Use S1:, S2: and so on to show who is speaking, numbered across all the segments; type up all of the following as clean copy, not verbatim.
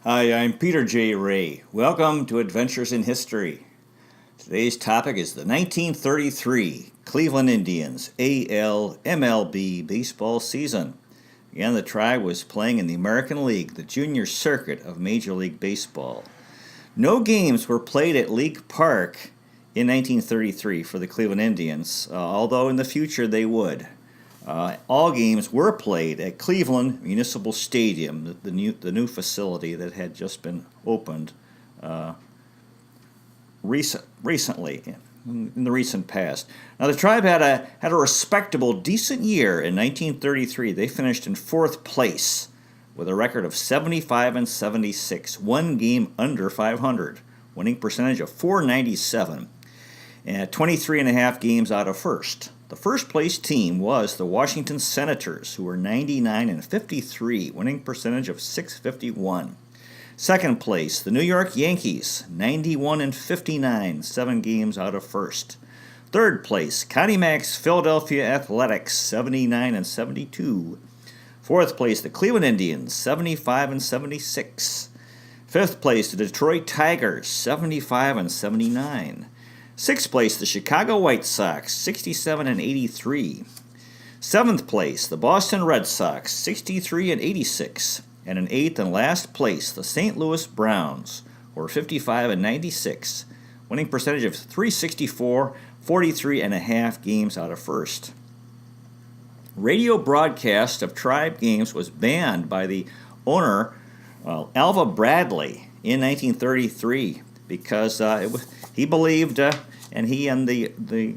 S1: Hi, I'm Peter J. Ray. Welcome to Adventures in History. Today's topic is the 1933 Cleveland Indians AL MLB baseball season. Again, the Tribe was playing in the American League, the junior circuit of Major League Baseball. No games were played at League Park in 1933 for the Cleveland Indians, although in the future they would. All games were played at Cleveland Municipal Stadium, the new facility that had just been opened recently, in the recent past. Now the Tribe had a respectable, decent year in 1933. They finished in fourth place with a record of 75 and 76, one game under 500, winning percentage of .497, and 23 and a half games out of first. The first place team was the Washington Senators, who were 99 and 53, winning percentage of .651. Second place, the New York Yankees, 91 and 59, 7 games out of first. Third place, Connie Mack's Philadelphia Athletics, 79 and 72. Fourth place, the Cleveland Indians, 75 and 76. Fifth place, the Detroit Tigers, 75 and 79. Sixth place, the Chicago White Sox, 67 and 83. Seventh place, the Boston Red Sox, 63 and 86. And in eighth and last place, the St. Louis Browns, who were 55 and 96, winning percentage of .364, 43 and a half games out of first. Radio broadcast of Tribe games was banned by the owner, Alva Bradley, in 1933 because he believed, and he and the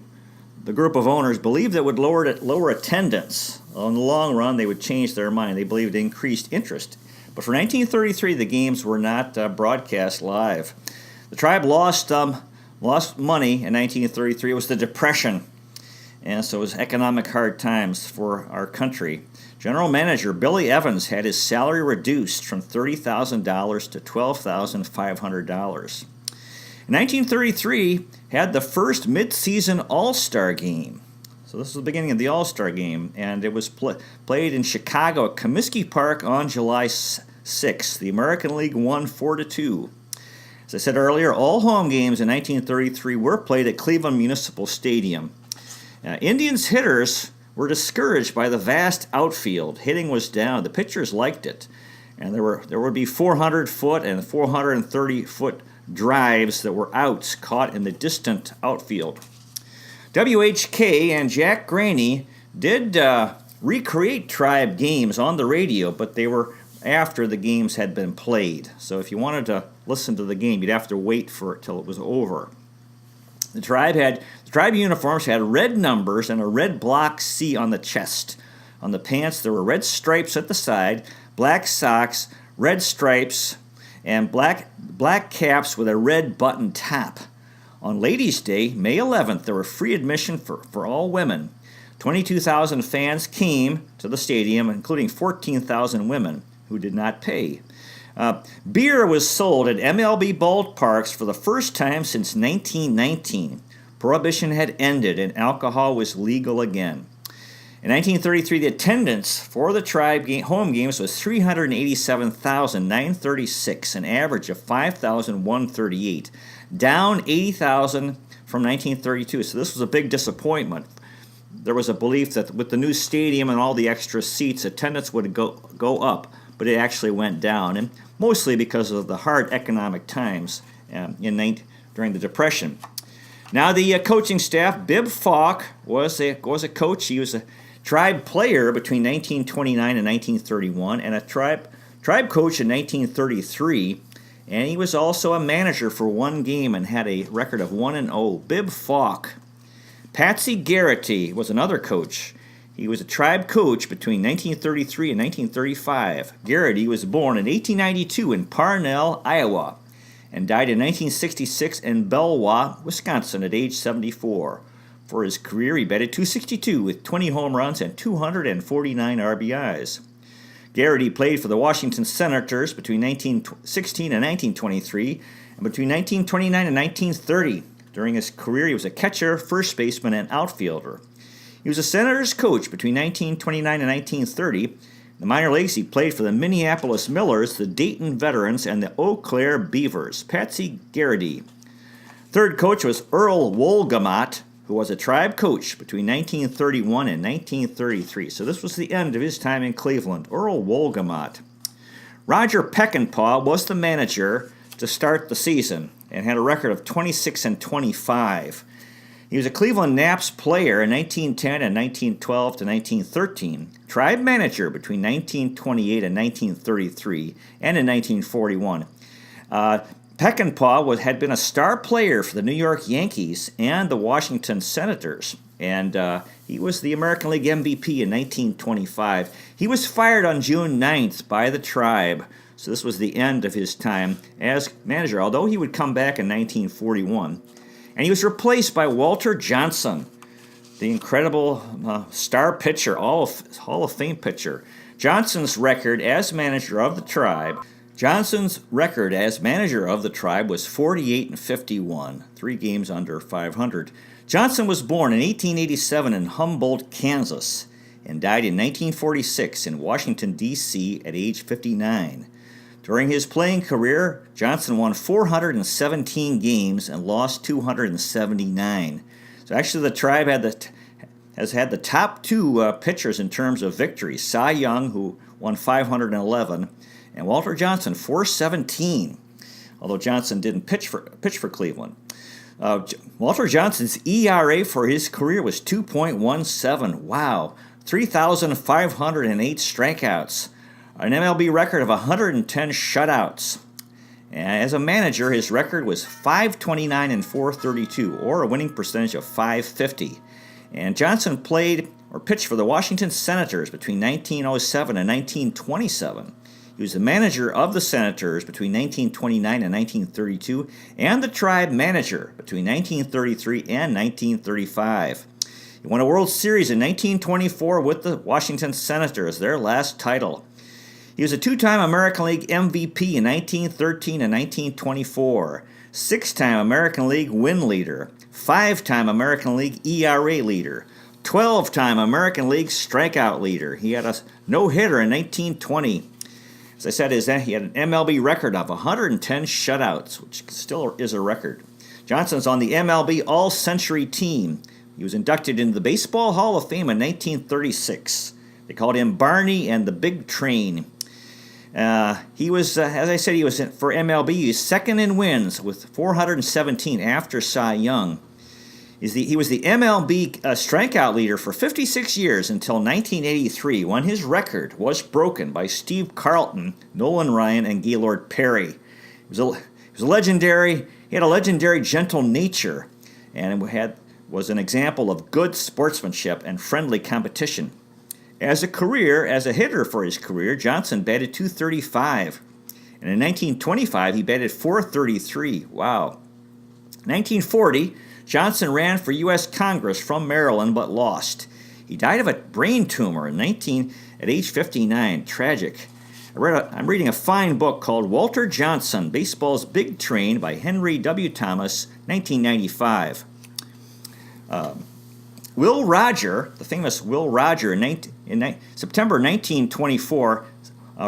S1: group of owners believed it would lower attendance. In the long run, they would change their mind. They believed increased interest. But for 1933, the games were not broadcast live. The Tribe lost money in 1933. It was the Depression, and so it was economic hard times for our country. General Manager Billy Evans had his salary reduced from $30,000 to $12,500. 1933 had the first mid-season All-Star game. So this was the beginning of the All-Star game, and it was played in Chicago at Comiskey Park on July 6th. The American League won 4-2. As I said earlier, all home games in 1933 were played at Cleveland Municipal Stadium. Indians hitters were discouraged by the vast outfield. Hitting was down. The pitchers liked it, and there would be 400-foot and 430-foot drives that were outs caught in the distant outfield. WHK and Jack Graney did recreate Tribe games on the radio, but they were after the games had been played. So if you wanted to listen to the game, you'd have to wait for it till it was over. The Tribe uniforms had red numbers and a red block C on the chest. On the pants, there were red stripes at the side, black socks, red stripes, and black caps with a red button top. On Ladies' Day, May 11th, there were free admission for all women. 22,000 fans came to the stadium, including 14,000 women who did not pay. Beer was sold at MLB ballparks for the first time since 1919. Prohibition had ended and alcohol was legal again. In 1933, the attendance for the Tribe home games was 387,936, an average of 5,138, down 80,000 from 1932. So this was a big disappointment. There was a belief that with the new stadium and all the extra seats, attendance would go up, but it actually went down, and mostly because of the hard economic times during the Depression. Now the coaching staff, Bib Falk was a coach. He was a Tribe player between 1929 and 1931, and a Tribe coach in 1933, and he was also a manager for one game and had a record of 1-0. Bib Falk. Patsy Garrity was another coach. He was a Tribe coach between 1933 and 1935. Garrity was born in 1892 in Parnell, Iowa, and died in 1966 in Belwa, Wisconsin at age 74. For his career, he batted .262 with 20 home runs and 249 RBIs. Garrity played for the Washington Senators between 1916 and 1923, and between 1929 and 1930. During his career, he was a catcher, first baseman, and outfielder. He was a Senators coach between 1929 and 1930. the minor leagues, he played for the Minneapolis Millers, the Dayton Veterans, and the Eau Claire Beavers. Patsy Garrity. Third coach was Earl Wolgamott, who was a Tribe coach between 1931 and 1933. So this was the end of his time in Cleveland. Earl Wolgamott. Roger Peckinpah was the manager to start the season and had a record of 26-25. He was a Cleveland Naps player in 1910 and 1912 to 1913, Tribe manager between 1928 and 1933, and in 1941. Peckinpah had been a star player for the New York Yankees and the Washington Senators, and he was the American League MVP in 1925. He was fired on June 9th by the Tribe, so this was the end of his time as manager, although he would come back in 1941. And he was replaced by Walter Johnson, the incredible star pitcher, Hall of Fame pitcher. Johnson's record as manager of the Tribe was 48-51, 3 games under 500. Johnson was born in 1887 in Humboldt, Kansas, and died in 1946 in Washington, D.C. at age 59. During his playing career, Johnson won 417 games and lost 279. So actually the Tribe has had the top 2 pitchers in terms of victories. Cy Young, who won 511, and Walter Johnson, 417, although Johnson didn't pitch for Cleveland. Walter Johnson's ERA for his career was 2.17. Wow, 3,508 strikeouts. An MLB record of 110 shutouts. And as a manager, his record was .529 or a winning percentage of .550. And Johnson played or pitched for the Washington Senators between 1907 and 1927. He was the manager of the Senators between 1929 and 1932, and the Tribe manager between 1933 and 1935. He won a World Series in 1924 with the Washington Senators, their last title. He was a 2-time American League MVP in 1913 and 1924, 6-time American League win leader, 5-time American League ERA leader, 12-time American League strikeout leader. He had a no-hitter in 1920. As I said, he had an MLB record of 110 shutouts, which still is a record. Johnson's on the MLB All-Century team. He was inducted into the Baseball Hall of Fame in 1936. They called him Barney and the Big Train. He was, as I said, for MLB, he was second in wins with 417 after Cy Young. He was the MLB strikeout leader for 56 years until 1983, when his record was broken by Steve Carlton, Nolan Ryan, and Gaylord Perry. He was legendary. He had a legendary gentle nature, and was an example of good sportsmanship and friendly competition. As a hitter for his career, Johnson batted .235, and in 1925 he batted .433. Wow. 1940, Johnson ran for U.S. Congress from Maryland but lost. He died of a brain tumor at age 59. Tragic. I'm reading a fine book called Walter Johnson, Baseball's Big Train by Henry W. Thomas, 1995. Will Roger, the famous Will Roger, in September 1924,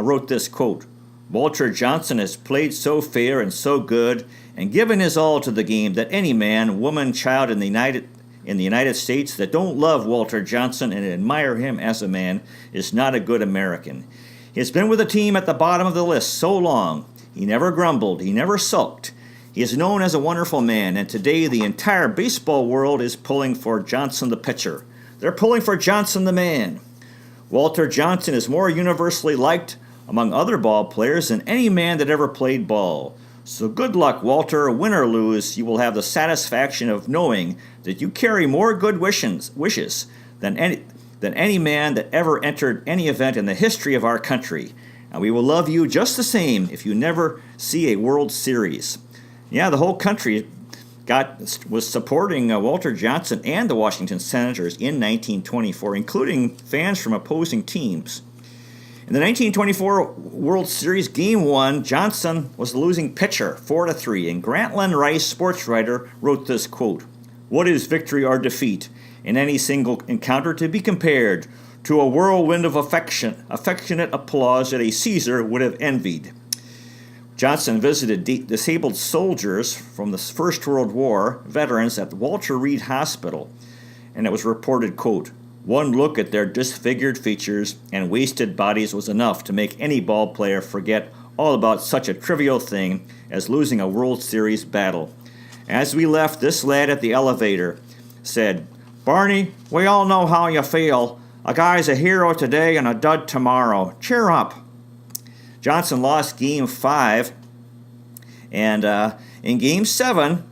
S1: wrote this quote, "Walter Johnson has played so fair and so good and given his all to the game that any man, woman, child in the United States that don't love Walter Johnson and admire him as a man is not a good American. He has been with the team at the bottom of the list so long. He never grumbled. He never sulked. He is known as a wonderful man, and today the entire baseball world is pulling for Johnson the pitcher. They're pulling for Johnson the man. Walter Johnson is more universally liked among other ball players than any man that ever played ball. So good luck, Walter. Win or lose, you will have the satisfaction of knowing that you carry more good wishes than any man that ever entered any event in the history of our country. And we will love you just the same if you never see a World Series." Yeah, the whole country was supporting Walter Johnson and the Washington Senators in 1924, including fans from opposing teams. In the 1924 World Series, Game 1, Johnson was the losing pitcher, 4-3, and Grantland Rice, sports writer, wrote this quote, "What is victory or defeat? In any single encounter to be compared, to a whirlwind of affectionate applause that a Caesar would have envied. Johnson visited disabled soldiers from the First World War, veterans at Walter Reed Hospital, and it was reported, quote, "One look at their disfigured features and wasted bodies was enough to make any ball player forget all about such a trivial thing as losing a World Series battle. As we left, this lad at the elevator said, 'Barney, we all know how you feel. A guy's a hero today and a dud tomorrow. Cheer up.'" Johnson lost Game 5, and in Game 7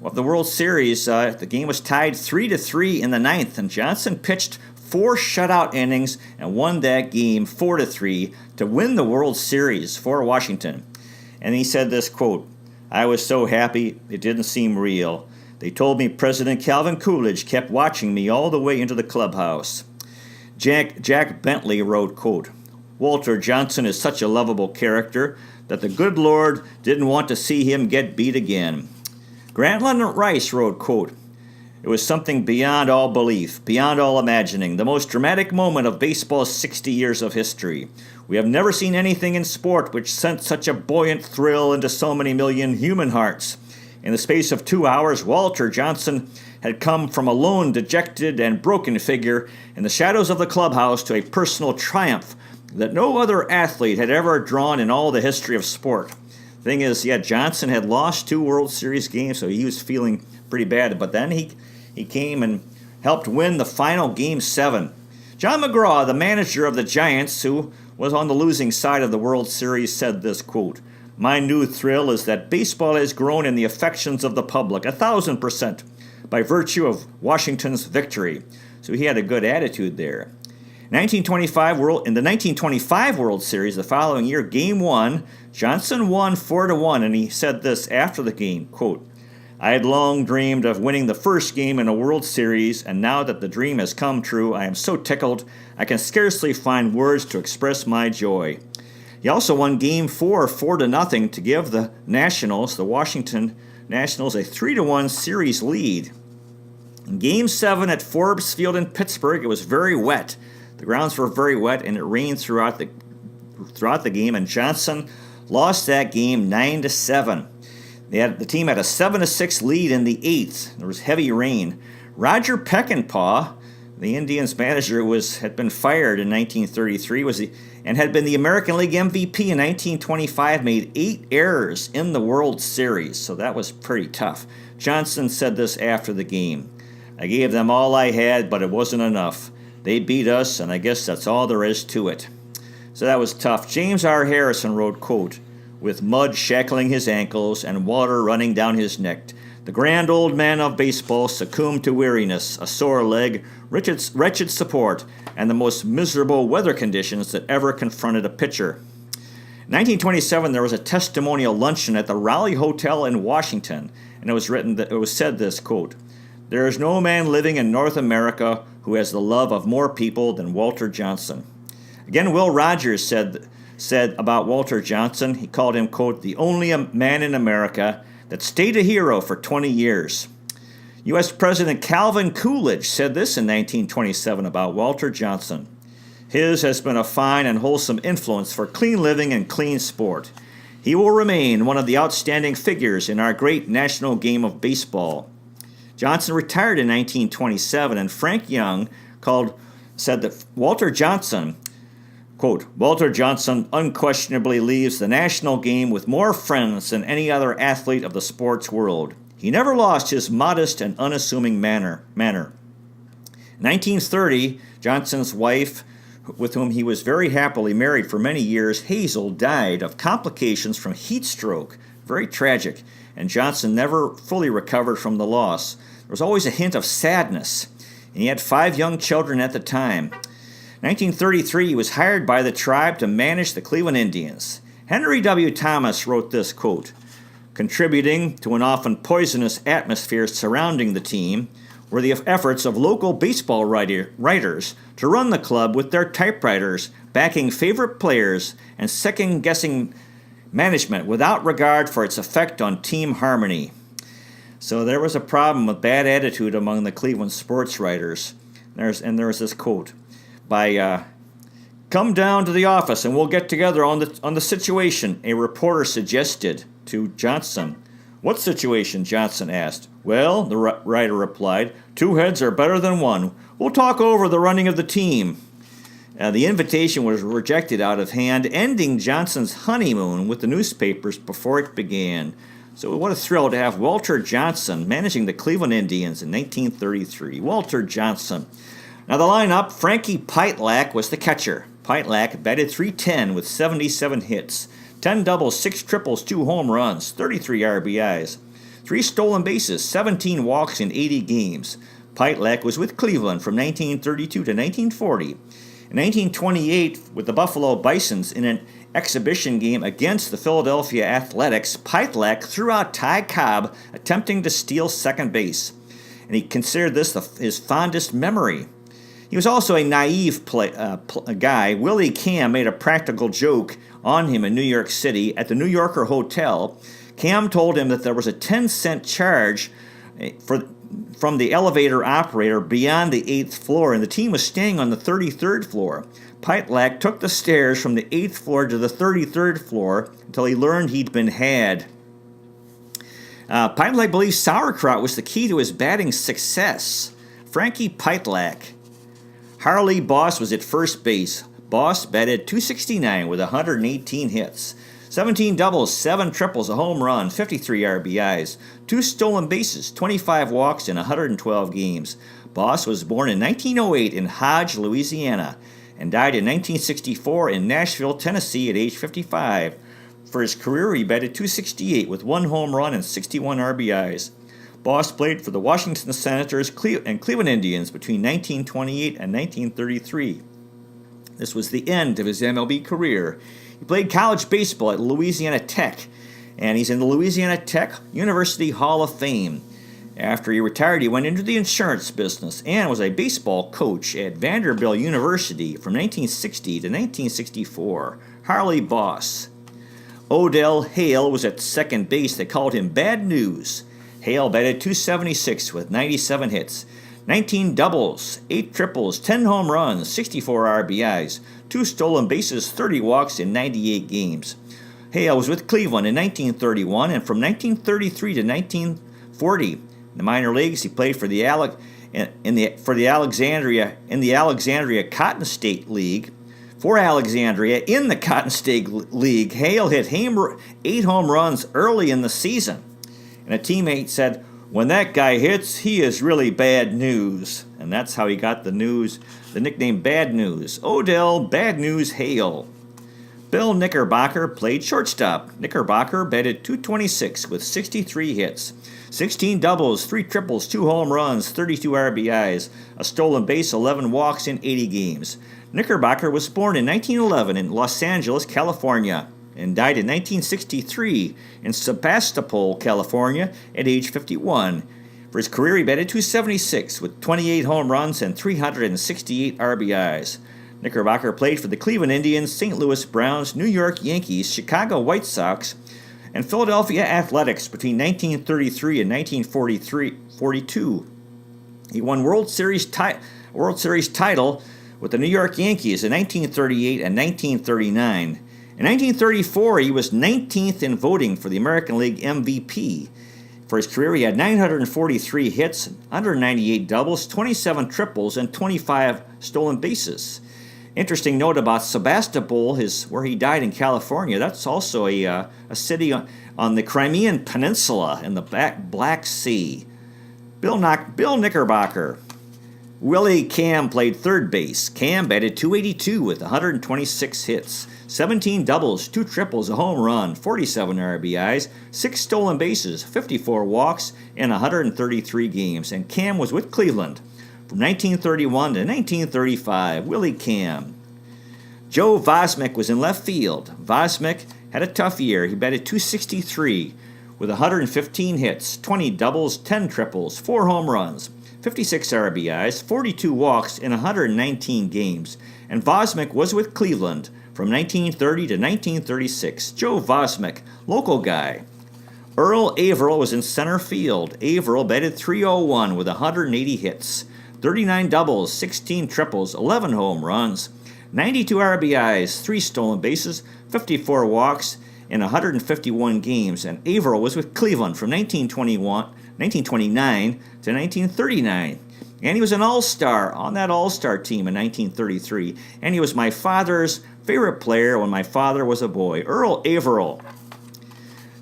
S1: of the World Series, the game was tied 3-3 in the ninth, and Johnson pitched 4 shutout innings and won that game 4-3 to win the World Series for Washington. And he said this, quote, "I was so happy it didn't seem real. They told me President Calvin Coolidge kept watching me all the way into the clubhouse." Jack Bentley wrote, quote, "Walter Johnson is such a lovable character that the good Lord didn't want to see him get beat again." Grant Leonard Rice wrote, quote, "It was something beyond all belief, beyond all imagining, the most dramatic moment of baseball's 60 years of history. We have never seen anything in sport which sent such a buoyant thrill into so many million human hearts. In the space of 2 hours, Walter Johnson had come from a lone, dejected, and broken figure in the shadows of the clubhouse to a personal triumph that no other athlete had ever drawn in all the history of sport." Thing is, Johnson had lost 2 World Series games, so he was feeling pretty bad. But then he came and helped win the final Game 7. John McGraw, the manager of the Giants, who was on the losing side of the World Series, said this, quote, "My new thrill is that baseball has grown in the affections of the public 1,000% by virtue of Washington's victory." So he had a good attitude there. In the 1925 World Series, the following year, Game 1, Johnson won 4-1, and he said this after the game, quote, "I had long dreamed of winning the first game in a World Series, and now that the dream has come true, I am so tickled I can scarcely find words to express my joy." He also won Game 4, 4-0, to give the Washington Nationals, a 3-1 series lead. In Game 7 at Forbes Field in Pittsburgh, it was very wet. The grounds were very wet, and it rained throughout the game, and Johnson lost that game 9-7. The team had a 7-6 lead in the 8th. There was heavy rain. Roger Peckinpah, the Indians manager, had been fired in 1933, and had been the American League MVP in 1925, made 8 errors in the World Series, so that was pretty tough. Johnson said this after the game, "I gave them all I had, but it wasn't enough. They beat us, and I guess that's all there is to it." So that was tough. James R. Harrison wrote, quote, "With mud shackling his ankles and water running down his neck, the grand old man of baseball succumbed to weariness, a sore leg, wretched support, and the most miserable weather conditions that ever confronted a pitcher." In 1927, there was a testimonial luncheon at the Raleigh Hotel in Washington, and it was said this, quote, "There is no man living in North America who has the love of more people than Walter Johnson." Again, Will Rogers said about Walter Johnson, he called him, quote, "the only man in America that stayed a hero for 20 years. U.S. President Calvin Coolidge said this in 1927 about Walter Johnson, "His has been a fine and wholesome influence for clean living and clean sport. He will remain one of the outstanding figures in our great national game of baseball." Johnson retired in 1927, and Frank Young said that Walter Johnson, quote, "Walter Johnson unquestionably leaves the national game with more friends than any other athlete of the sports world. He never lost his modest and unassuming manner. In 1930, Johnson's wife, with whom he was very happily married for many years, Hazel, died of complications from heat stroke. Very tragic, and Johnson never fully recovered from the loss. There was always a hint of sadness, and he had 5 young children at the time. In 1933, he was hired by the tribe to manage the Cleveland Indians. Henry W. Thomas wrote this, quote, "Contributing to an often poisonous atmosphere surrounding the team were the efforts of local baseball writers to run the club with their typewriters, backing favorite players and second-guessing management without regard for its effect on team harmony." So there was a problem with bad attitude among the Cleveland sports writers. And there was this quote, by come down to the office and we'll get together on the situation, a reporter suggested to Johnson. What situation? Johnson asked. Well, the writer replied, 2 heads are better than one. We'll talk over the running of the team. The invitation was rejected out of hand, ending Johnson's honeymoon with the newspapers before it began. So what a thrill to have Walter Johnson managing the Cleveland Indians in 1933. Walter Johnson. Now the lineup, Frankie Pitelack was the catcher. Pitelack batted .310 with 77 hits, 10 doubles, 6 triples, 2 home runs, 33 RBIs, 3 stolen bases, 17 walks in 80 games. Pitelack was with Cleveland from 1932 to 1940. In 1928, with the Buffalo Bisons in an exhibition game against the Philadelphia Athletics, Pitelack threw out Ty Cobb attempting to steal second base, and he considered this his fondest memory. He was also a naive guy. Willie Cam made a practical joke on him in New York City at the New Yorker Hotel. Cam told him that there was a 10-cent charge from the elevator operator beyond the 8th floor, and the team was staying on the 33rd floor. Pitelack took the stairs from the 8th floor to the 33rd floor until he learned he'd been had. Pitelack believes sauerkraut was the key to his batting success. Frankie Pitelack. Harley Boss was at first base. Boss batted .269 with 118 hits, 17 doubles, 7 triples, a home run, 53 RBIs, 2 stolen bases, 25 walks in 112 games. Boss was born in 1908 in Hodge, Louisiana, and died in 1964 in Nashville, Tennessee at age 55. For his career, he batted .268 with 1 home run and 61 RBIs. Boss played for the Washington Senators and Cleveland Indians between 1928 and 1933. This was the end of his MLB career. He played college baseball at Louisiana Tech, and he's in the Louisiana Tech University Hall of Fame. After he retired, he went into the insurance business and was a baseball coach at Vanderbilt University from 1960 to 1964. Harley Boss. Odell Hale was at second base. They called him Bad News. Hale batted .276 with 97 hits, 19 doubles, 8 triples, 10 home runs, 64 RBIs, 2 stolen bases, 30 walks in 98 games. Hale was with Cleveland in 1931, and from 1933 to 1940, in the minor leagues, he played for the Alexandria Cotton State League. For Alexandria in the Cotton State League, Hale hit 8 home runs early in the season. And a teammate said, "When that guy hits, he is really bad news." And that's how he got the nickname Bad News. Odell Bad News Hale. Bill Knickerbocker played shortstop. Knickerbocker batted .226 with 63 hits, 16 doubles, 3 triples, 2 home runs, 32 RBIs, a stolen base, 11 walks in 80 games. Knickerbocker was born in 1911 in Los Angeles, California, and died in 1963 in Sebastopol, California, at age 51. For his career, he batted .276 with 28 home runs and 368 RBIs. Knickerbocker played for the Cleveland Indians, St. Louis Browns, New York Yankees, Chicago White Sox, and Philadelphia Athletics between 1933 and 1942. He won World Series title with the New York Yankees in 1938 and 1939. In 1934, he was 19th in voting for the American League MVP. For his career, he had 943 hits, 198 doubles, 27 triples, and 25 stolen bases. Interesting note about Sebastopol, where he died in California. That's also a city on the Crimean Peninsula in the Black Sea. Bill Knickerbocker. Willie Cam played third base. Cam batted .282 with 126 hits, 17 doubles, 2 triples, a home run, 47 RBIs, 6 stolen bases, 54 walks, and 133 games. And Cam was with Cleveland from 1931 to 1935. Willie Cam. Joe Vosmick was in left field. Vosmick had a tough year. He batted .263 with 115 hits, 20 doubles, 10 triples, 4 home runs, 56 RBIs, 42 walks in 119 games. And Vosmick was with Cleveland from 1930 to 1936. Joe Vosmick, local guy. Earl Averill was in center field. Averill batted .301 with 180 hits, 39 doubles, 16 triples, 11 home runs, 92 RBIs, 3 stolen bases, 54 walks in 151 games. And Averill was with Cleveland from 1929 to 1939. And he was an all-star on that all-star team in 1933. And he was my father's favorite player when my father was a boy, Earl Averill.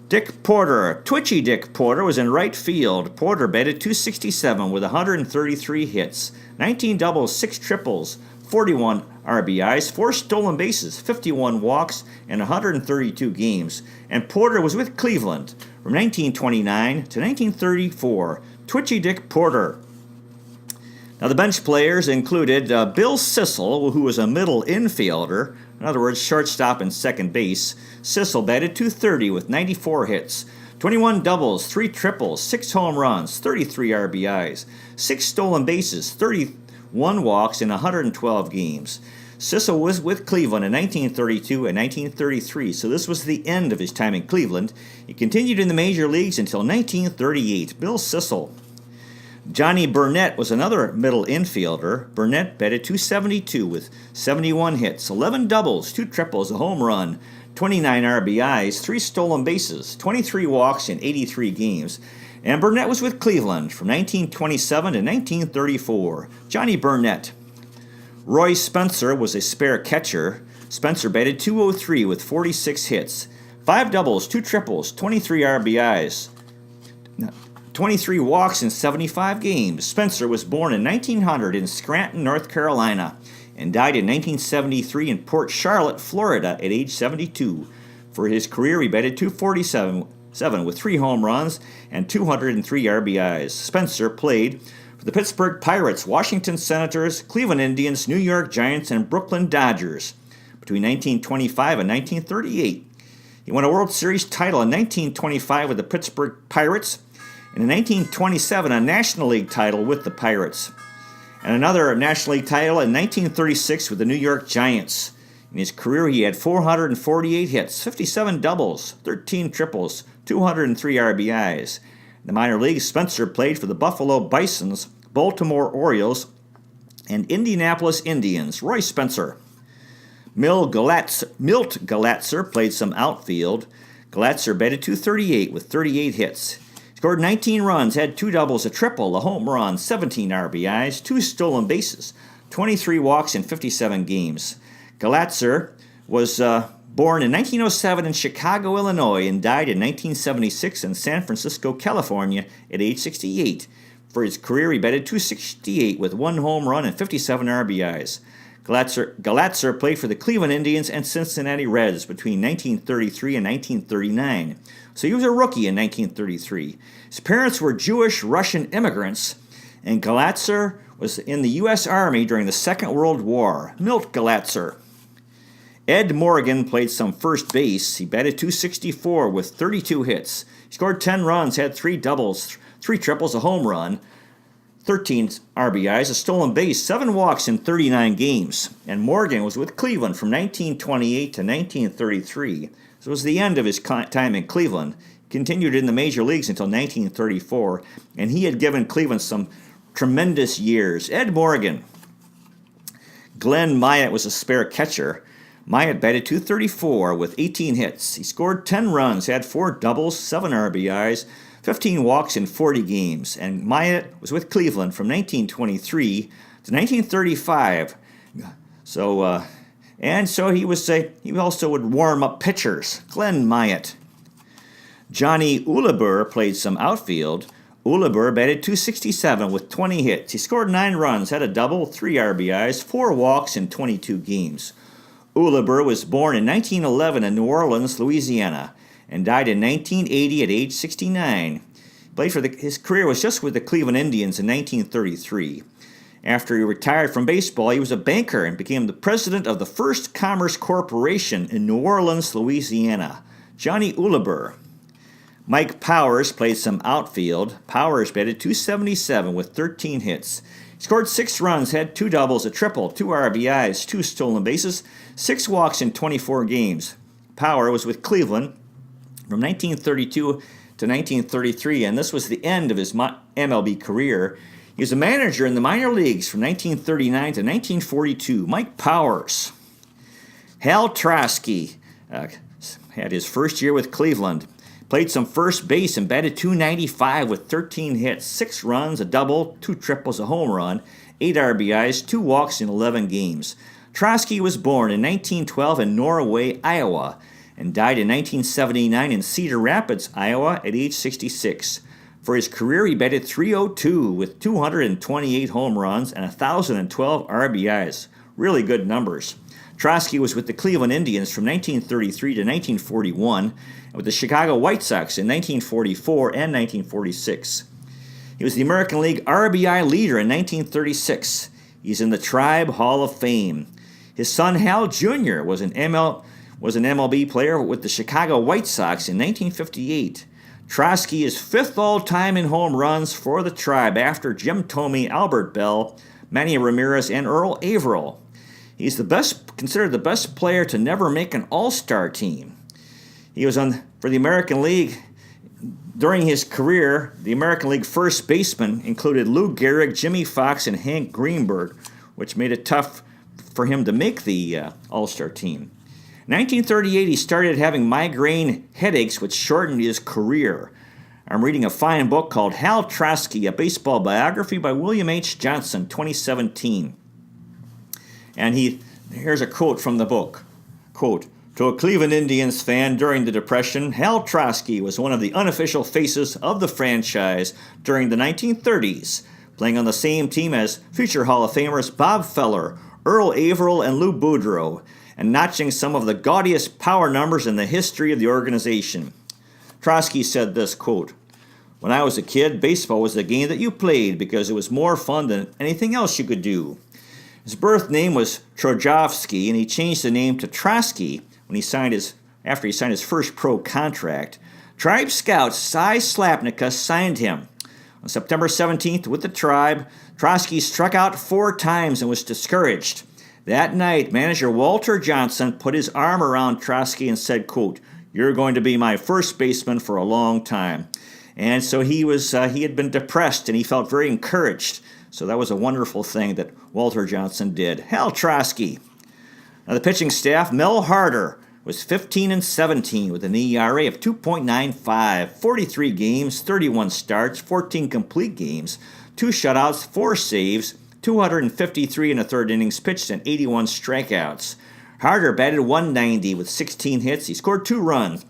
S1: Dick Porter. Twitchy Dick Porter was in right field. Porter batted .267 with 133 hits, 19 doubles, 6 triples, 41 RBIs, 4 stolen bases, 51 walks, and 132 games. And Porter was with Cleveland from 1929 to 1934. Twitchy Dick Porter. Now, the bench players included Bill Sissel, who was a middle infielder, in other words, shortstop and second base. Sissel batted .230 with 94 hits, 21 doubles, 3 triples, 6 home runs, 33 RBIs, 6 stolen bases, 31 walks in 112 games. Sissel was with Cleveland in 1932 and 1933, so this was the end of his time in Cleveland. He continued in the major leagues until 1938. Bill Sissel. Johnny Burnett was another middle infielder. Burnett batted .272 with 71 hits, 11 doubles, 2 triples, a home run, 29 RBIs, 3 stolen bases, 23 walks in 83 games. And Burnett was with Cleveland from 1927 to 1934. Johnny Burnett. Roy Spencer was a spare catcher. Spencer batted .203 with 46 hits, 5 doubles, 2 triples, 23 RBIs, 23 walks in 75 games. Spencer was born in 1900 in Scranton, North Carolina, and died in 1973 in Port Charlotte, Florida, at age 72. For his career, he batted .247 with 3 home runs and 203 RBIs. Spencer played for the Pittsburgh Pirates, Washington Senators, Cleveland Indians, New York Giants, and Brooklyn Dodgers between 1925 and 1938. He won a World Series title in 1925 with the Pittsburgh Pirates, and in 1927, a National League title with the Pirates, and another National League title in 1936 with the New York Giants. In his career, he had 448 hits, 57 doubles, 13 triples, 203 RBIs. In the minor leagues, Spencer played for the Buffalo Bisons, Baltimore Orioles, and Indianapolis Indians. Roy Spencer. Milt Galatzer played some outfield. Galatzer batted .238 with 38 hits. Scored 19 runs, had 2 doubles, a triple, a home run, 17 RBIs, 2 stolen bases, 23 walks in 57 games. Galatzer was born in 1907 in Chicago, Illinois, and died in 1976 in San Francisco, California, at age 68. For his career, he batted .268 with 1 home run and 57 RBIs. Galatzer played for the Cleveland Indians and Cincinnati Reds between 1933 and 1939. So he was a rookie in 1933. His parents were Jewish Russian immigrants, and Galatzer was in the U.S. Army during the Second World War. Milt Galatzer. Ed Morgan played some first base. He batted .264 with 32 hits. He scored 10 runs, had 3 doubles, 3 triples, a home run, 13 RBIs, a stolen base, 7 walks in 39 games. And Morgan was with Cleveland from 1928 to 1933. So it was the end of his time in Cleveland. Continued in the major leagues until 1934, and he had given Cleveland some tremendous years. Ed Morgan. Glenn Myatt was a spare catcher. Myatt batted .234 with 18 hits. He scored 10 runs, had 4 doubles, 7 RBIs, 15 walks in 40 games. And Myatt was with Cleveland from 1923 to 1935. So he also would warm up pitchers. Glenn Myatt. Johnny Uleber played some outfield. Uleber batted .267 with 20 hits. He scored 9 runs, had a double, 3 RBIs, 4 walks in 22 games. Uleber was born in 1911 in New Orleans, Louisiana, and died in 1980 at age 69. His career was just with the Cleveland Indians in 1933. After he retired from baseball, he was a banker and became the president of the First Commerce Corporation in New Orleans, Louisiana. Johnny Uleber. Mike Powers played some outfield. Powers batted .277 with 13 hits. He scored 6 runs, had 2 doubles, a triple, 2 RBIs, 2 stolen bases, 6 walks in 24 games. Power was with Cleveland from 1932 to 1933, and this was the end of his MLB career. He was a manager in the minor leagues from 1939 to 1942. Mike Powers. Hal Trosky had his first year with Cleveland. Played some first base and batted .295 with 13 hits, 6 runs, a double, 2 triples, a home run, 8 RBIs, 2 walks in 11 games. Trosky was born in 1912 in Norway, Iowa, and died in 1979 in Cedar Rapids, Iowa, at age 66. For his career, he batted .302 with 228 home runs and 1,012 RBIs. Really good numbers. Trosky was with the Cleveland Indians from 1933 to 1941, and with the Chicago White Sox in 1944 and 1946. He was the American League RBI leader in 1936. He's in the Tribe Hall of Fame. His son Hal Jr. was an MLB player with the Chicago White Sox in 1958. Trosky is 5th all-time in home runs for the Tribe after Jim Thome, Albert Bell, Manny Ramirez, and Earl Averill. He's considered the best player to never make an all-star team. He was for the American League. During his career, the American League first baseman included Lou Gehrig, Jimmy Fox, and Hank Greenberg, which made it tough for him to make the all-star team. In 1938, he started having migraine headaches, which shortened his career. I'm reading a fine book called Hal Trosky, a baseball biography by William H. Johnson, 2017. And here's a quote from the book. Quote, "To a Cleveland Indians fan during the Depression, Hal Trosky was one of the unofficial faces of the franchise during the 1930s, playing on the same team as future Hall of Famers Bob Feller, Earl Averill, and Lou Boudreau, and notching some of the gaudiest power numbers in the history of the organization." Trosky said this, quote, "When I was a kid, baseball was the game that you played because it was more fun than anything else you could do." His birth name was Trojovsky, and he changed the name to Trosky after he signed his first pro contract. Tribe scout Cy Slapnicka signed him. On September 17th with the Tribe, Trosky struck out 4 times and was discouraged. That night, manager Walter Johnson put his arm around Trosky and said, quote, "You're going to be my first baseman for a long time." And so he had been depressed, and he felt very encouraged. So that was a wonderful thing that Walter Johnson did. Hal Trosky. Now the pitching staff, Mel Harder was 15-17 with an ERA of 2.95, 43 games, 31 starts, 14 complete games, 2 shutouts, 4 saves, 253 in the 3rd innings pitched, and 81 strikeouts. Harder batted .190 with 16 hits. He scored 2 runs,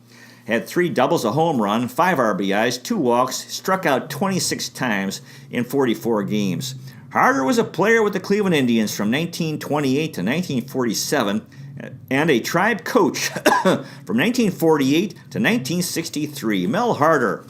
S1: had 3 doubles, a home run, 5 RBIs, 2 walks, struck out 26 times in 44 games. Harder was a player with the Cleveland Indians from 1928 to 1947 and a Tribe coach from 1948 to 1963. Mel Harder.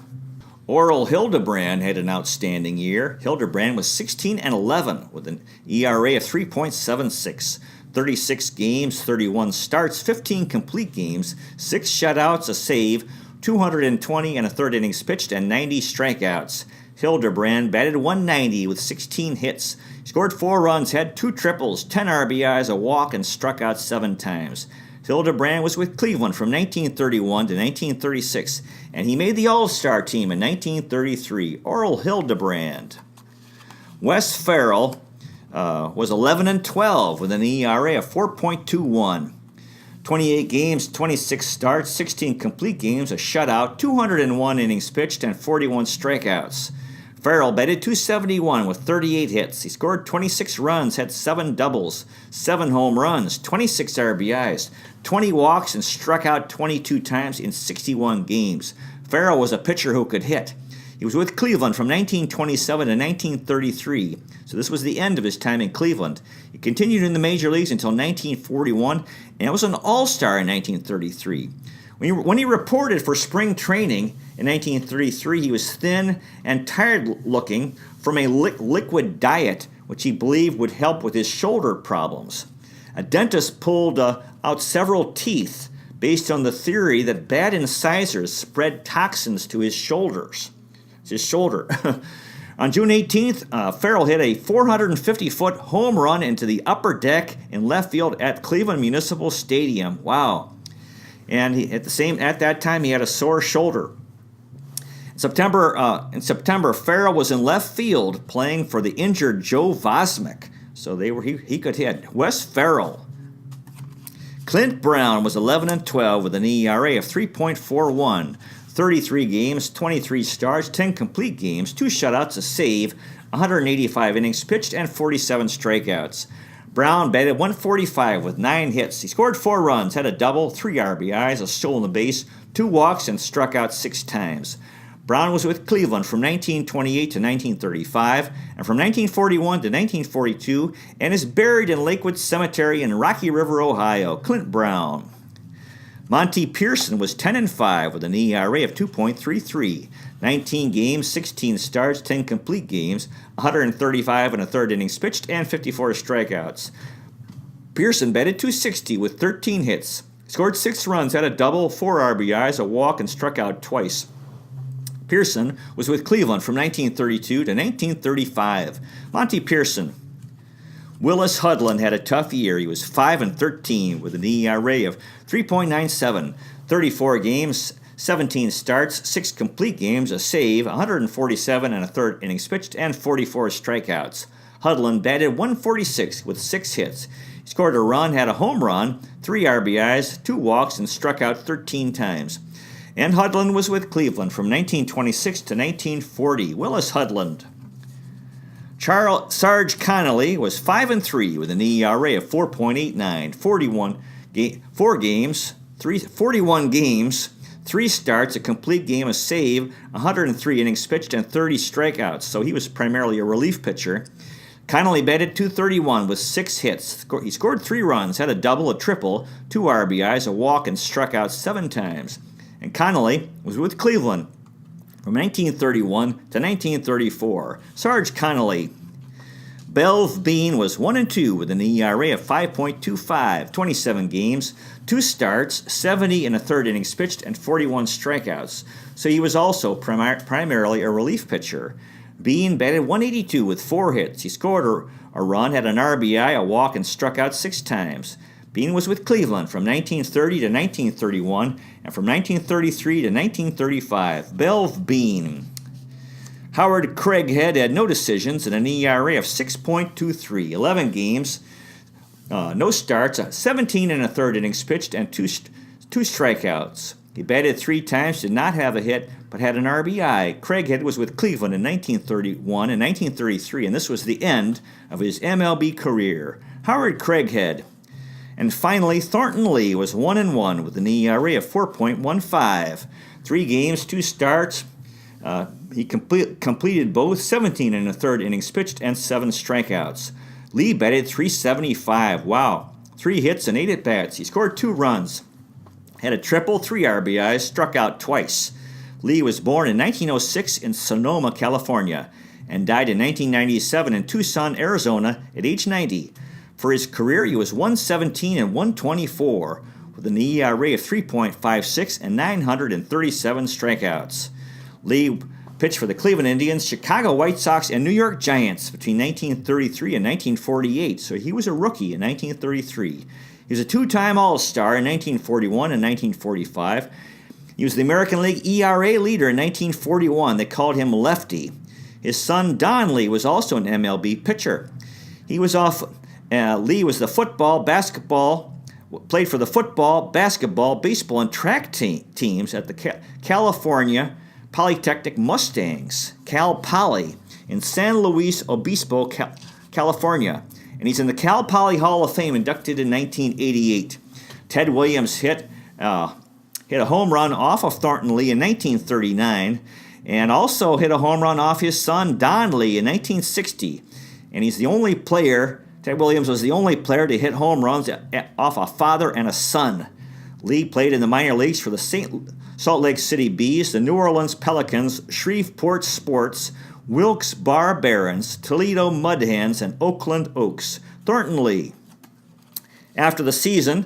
S1: Oral Hildebrand had an outstanding year. Hildebrand was 16-11 with an ERA of 3.76. 36 games, 31 starts, 15 complete games, 6 shutouts, a save, 220 in a 3rd innings pitched, and 90 strikeouts. Hildebrand batted .190 with 16 hits. He scored 4 runs, had 2 triples, 10 RBIs, a walk, and struck out 7 times. Hildebrand was with Cleveland from 1931 to 1936, and he made the All-Star team in 1933. Oral Hildebrand. Wes Farrell was 11-12 with an ERA of 4.21. 28 games, 26 starts, 16 complete games, a shutout, 201 innings pitched, and 41 strikeouts. Farrell batted .271 with 38 hits. He scored 26 runs, had 7 doubles, 7 home runs, 26 RBIs, 20 walks, and struck out 22 times in 61 games. Farrell was a pitcher who could hit. He was with Cleveland from 1927 to 1933, so this was the end of his time in Cleveland. He continued in the major leagues until 1941, and was an all-star in 1933. When he reported for spring training in 1933, he was thin and tired-looking from a liquid diet, which he believed would help with his shoulder problems. A dentist pulled out several teeth based on the theory that bad incisors spread toxins to his shoulders. It's his shoulder. On June 18th, Farrell hit a 450-foot home run into the upper deck in left field at Cleveland Municipal Stadium. Wow. And at that time, he had a sore shoulder. In September, Farrell was in left field playing for the injured Joe Vosmick. So he could hit. Wes Farrell. Clint Brown was 11-12 with an ERA of 3.41. 33 games, 23 starts, 10 complete games, 2 shutouts, a save, 185 innings pitched, and 47 strikeouts. Brown batted .145 with 9 hits. He scored 4 runs, had a double, 3 RBIs, a stolen base, 2 walks, and struck out 6 times. Brown was with Cleveland from 1928 to 1935 and from 1941 to 1942 and is buried in Lakewood Cemetery in Rocky River, Ohio. Clint Brown. Monty Pearson was 10-5 with an ERA of 2.33. 19 games, 16 starts, 10 complete games, 135 and a third innings pitched, and 54 strikeouts. Pearson batted .260 with 13 hits. Scored 6 runs, had a double, 4 RBIs, a walk, and struck out twice. Pearson was with Cleveland from 1932 to 1935. Monty Pearson. Willis Hudlin had a tough year. He was 5-13 with an ERA of 3.97. 34 games, 17 starts, 6 complete games, a save, 147 and a third innings pitched, and 44 strikeouts. Hudlin batted .146 with 6 hits. He scored a run, had a home run, 3 RBIs, 2 walks, and struck out 13 times. And Hudlin was with Cleveland from 1926 to 1940. Willis Hudlin. Sarge Connolly was 5-3 with an ERA of 4.89. 41 games, 3 starts, a complete game, a save, 103 innings pitched, and 30 strikeouts. So he was primarily a relief pitcher. Connolly batted .231 with 6 hits. He scored 3 runs, had a double, a triple, 2 RBIs, a walk, and struck out 7 times. And Connolly was with Cleveland from 1931 to 1934. Sarge Connolly. Belv Bean was 1-2 with an ERA of 5.25, 27 games, 2 starts, 70 and a third innings pitched, and 41 strikeouts. So he was also primarily a relief pitcher. Bean batted .182 with 4 hits. He scored a run, had an RBI, a walk, and struck out 6 times. Bean was with Cleveland from 1930 to 1931 and from 1933 to 1935. Belv Bean. Howard Craighead had no decisions and an ERA of 6.23. 11 games, no starts, 17 and a third innings pitched, and 2 strikeouts. He batted 3 times, did not have a hit, but had an RBI. Craighead was with Cleveland in 1931 and 1933, and this was the end of his MLB career. Howard Craighead. And finally, Thornton Lee was 1-1 with an ERA of 4.15. 3 games, 2 starts. He completed both, 17 and a third innings pitched, and 7 strikeouts. Lee batted .375. Wow. 3 hits and 8 at-bats. He scored 2 runs. Had a triple, 3 RBIs, struck out twice. Lee was born in 1906 in Sonoma, California, and died in 1997 in Tucson, Arizona at age 90. For his career, he was 117 and 124, with an ERA of 3.56 and 937 strikeouts. Lee pitched for the Cleveland Indians, Chicago White Sox, and New York Giants between 1933 and 1948, so he was a rookie in 1933. He was a 2-time All-Star in 1941 and 1945. He was the American League ERA leader in 1941. They called him Lefty. His son, Don Lee, was also an MLB pitcher. Lee was the played for the football, basketball, baseball, and track teams at the California Polytechnic Mustangs, Cal Poly, in San Luis Obispo, California. And he's in the Cal Poly Hall of Fame, inducted in 1988. Ted Williams hit a home run off of Thornton Lee in 1939, and also hit a home run off his son, Don Lee, in 1960. And he's the only player. Ted Williams was the only player to hit home runs off a father and a son. Lee played in the minor leagues for the Salt Lake City Bees, the New Orleans Pelicans, Shreveport Sports, Wilkes Barre Barons, Toledo Mud Hens, and Oakland Oaks. Thornton Lee. After the season,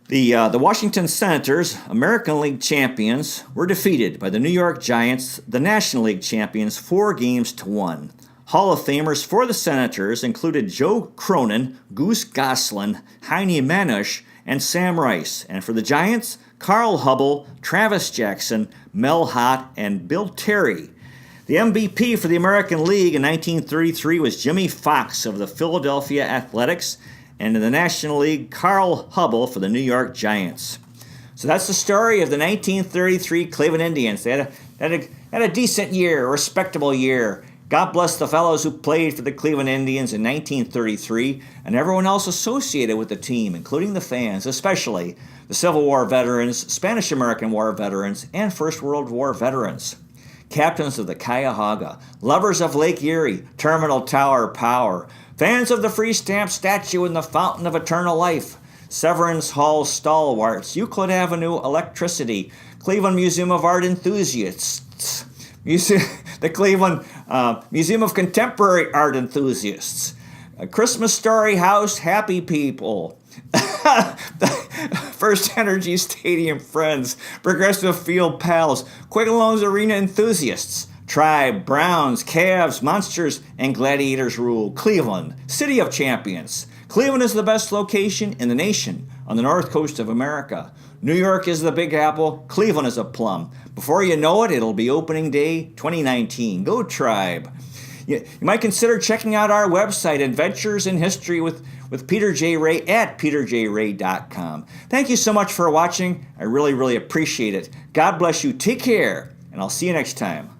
S1: the Washington Senators, American League champions, were defeated by the New York Giants, the National League champions, 4-1. Hall of Famers for the Senators included Joe Cronin, Goose Goslin, Heine Manush, and Sam Rice. And for the Giants, Carl Hubble, Travis Jackson, Mel Hott, and Bill Terry. The MVP for the American League in 1933 was Jimmy Fox of the Philadelphia Athletics, and in the National League, Carl Hubble for the New York Giants. So that's the story of the 1933 Cleveland Indians. They had a decent year, a respectable year. God bless the fellows who played for the Cleveland Indians in 1933 and everyone else associated with the team, including the fans, especially the Civil War veterans, Spanish-American War veterans, and First World War veterans. Captains of the Cuyahoga, lovers of Lake Erie, Terminal Tower Power, fans of the Free Stamp statue and the Fountain of Eternal Life, Severance Hall stalwarts, Euclid Avenue electricity, Cleveland Museum of Art enthusiasts, the Cleveland Museum of Contemporary Art enthusiasts, Christmas Story House happy people, First Energy Stadium friends, Progressive Field pals, Quiggalones Arena enthusiasts, Tribe, Browns, Cavs, Monsters, and Gladiators rule. Cleveland, City of Champions. Cleveland is the best location in the nation on the north coast of America. New York is the Big Apple. Cleveland is a plum. Before you know it, it'll be opening day 2019. Go Tribe. You might consider checking out our website, Adventures in History with Peter J. Ray at peterjray.com. Thank you so much for watching. I really, really appreciate it. God bless you. Take care, and I'll see you next time.